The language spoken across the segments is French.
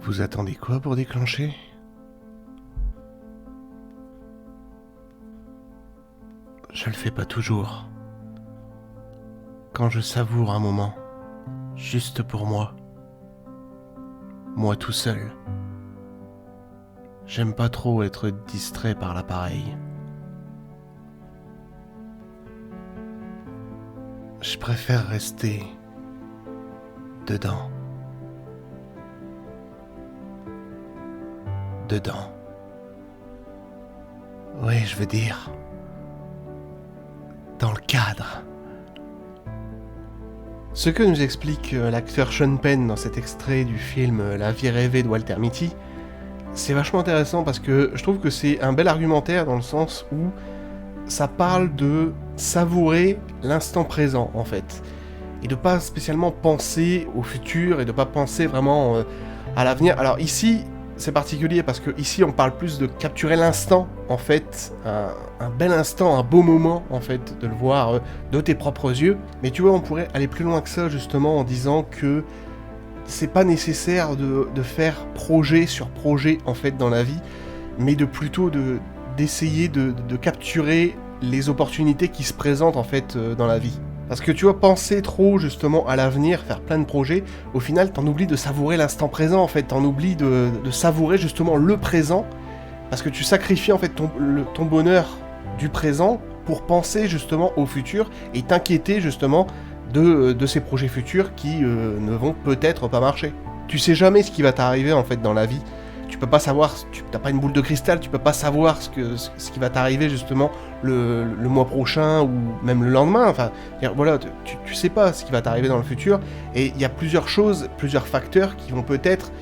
Vous attendez quoi pour déclencher? Je le fais pas toujours. Quand je savoure un moment, juste pour moi tout seul. J'aime pas trop être distrait par l'appareil. Je préfère rester dedans. Dedans. Oui, je veux dire, dans le cadre. Ce que nous explique l'acteur Sean Penn dans cet extrait du film La vie rêvée de Walter Mitty, c'est vachement intéressant parce que je trouve que c'est un bel argumentaire dans le sens où ça parle de savourer l'instant présent en fait. Et de pas spécialement penser au futur et de pas penser vraiment à l'avenir. Alors ici, c'est particulier parce que ici on parle plus de capturer l'instant en fait, un bel instant, un beau moment en fait, de le voir de tes propres yeux. Mais tu vois, on pourrait aller plus loin que ça justement en disant que c'est pas nécessaire de faire projet sur projet en fait dans la vie, mais de plutôt d'essayer de capturer les opportunités qui se présentent en fait dans la vie. Parce que tu vois, penser trop justement à l'avenir, faire plein de projets, au final t'en oublies de savourer l'instant présent en fait, t'en oublies de savourer justement le présent, parce que tu sacrifies en fait ton bonheur du présent pour penser justement au futur et t'inquiéter justement de ces projets futurs qui ne vont peut-être pas marcher. Tu sais jamais ce qui va t'arriver en fait dans la vie. Tu peux pas savoir, tu n'as pas une boule de cristal, tu peux pas savoir ce qui va t'arriver justement le mois prochain ou même le lendemain. Enfin, voilà, tu sais pas ce qui va t'arriver dans le futur. Et il y a plusieurs choses, plusieurs facteurs qui vont peut-être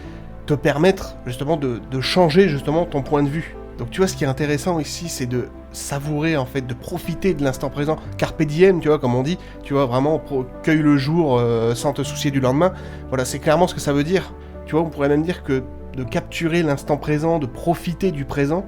te permettre justement de changer justement ton point de vue. Donc tu vois, ce qui est intéressant ici, c'est de savourer en fait, de profiter de l'instant présent. Carpe diem, tu vois, comme on dit, tu vois, vraiment cueille le jour sans te soucier du lendemain. Voilà, c'est clairement ce que ça veut dire. Tu vois, on pourrait même dire que de capturer l'instant présent, de profiter du présent,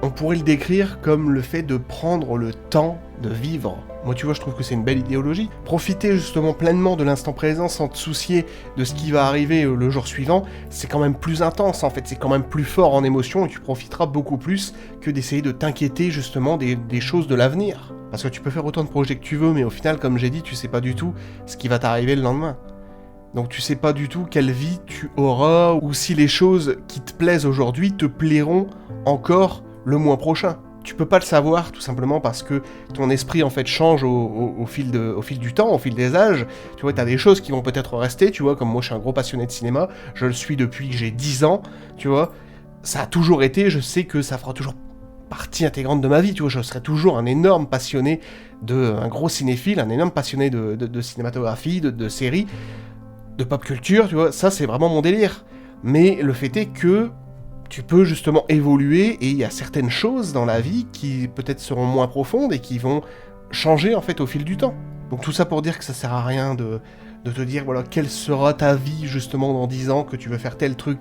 on pourrait le décrire comme le fait de prendre le temps de vivre. Moi, tu vois, je trouve que c'est une belle idéologie. Profiter justement pleinement de l'instant présent sans te soucier de ce qui va arriver le jour suivant, c'est quand même plus intense en fait, c'est quand même plus fort en émotion et tu profiteras beaucoup plus que d'essayer de t'inquiéter justement des choses de l'avenir. Parce que tu peux faire autant de projets que tu veux, mais au final, comme j'ai dit, tu sais pas du tout ce qui va t'arriver le lendemain. Donc tu sais pas du tout quelle vie tu auras ou si les choses qui te plaisent aujourd'hui te plairont encore le mois prochain. Tu peux pas le savoir tout simplement parce que ton esprit en fait change au fil du temps, au fil des âges. Tu vois, t'as des choses qui vont peut-être rester, tu vois, comme moi je suis un gros passionné de cinéma, je le suis depuis que j'ai 10 ans, tu vois. Ça a toujours été, je sais que ça fera toujours partie intégrante de ma vie, tu vois, je serai toujours un énorme passionné un gros cinéphile, un énorme passionné de cinématographie, de séries, de pop culture, tu vois, ça c'est vraiment mon délire. Mais le fait est que tu peux justement évoluer et il y a certaines choses dans la vie qui peut-être seront moins profondes et qui vont changer en fait au fil du temps. Donc tout ça pour dire que ça sert à rien de te dire voilà quelle sera ta vie justement dans 10 ans, que tu veux faire tel truc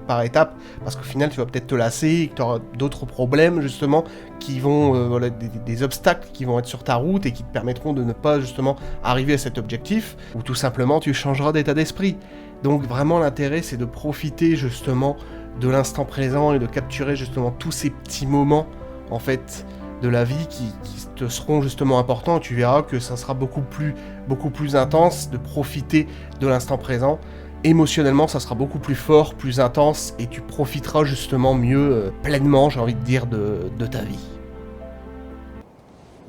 par étape, parce qu'au final tu vas peut-être te lasser et que tu auras d'autres problèmes justement qui vont, voilà, des obstacles qui vont être sur ta route et qui te permettront de ne pas justement arriver à cet objectif, ou tout simplement tu changeras d'état d'esprit. Donc vraiment l'intérêt c'est de profiter justement de l'instant présent et de capturer justement tous ces petits moments en fait de la vie qui te seront justement importants. Tu verras que ça sera beaucoup plus intense de profiter de l'instant présent. Émotionnellement, ça sera beaucoup plus fort, plus intense, et tu profiteras justement mieux, pleinement, j'ai envie de dire, de ta vie.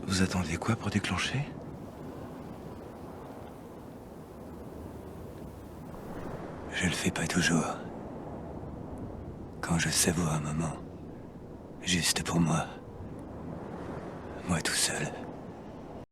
Vous attendiez quoi pour déclencher? Je le fais pas toujours. Quand je savoure un moment, juste pour moi tout seul.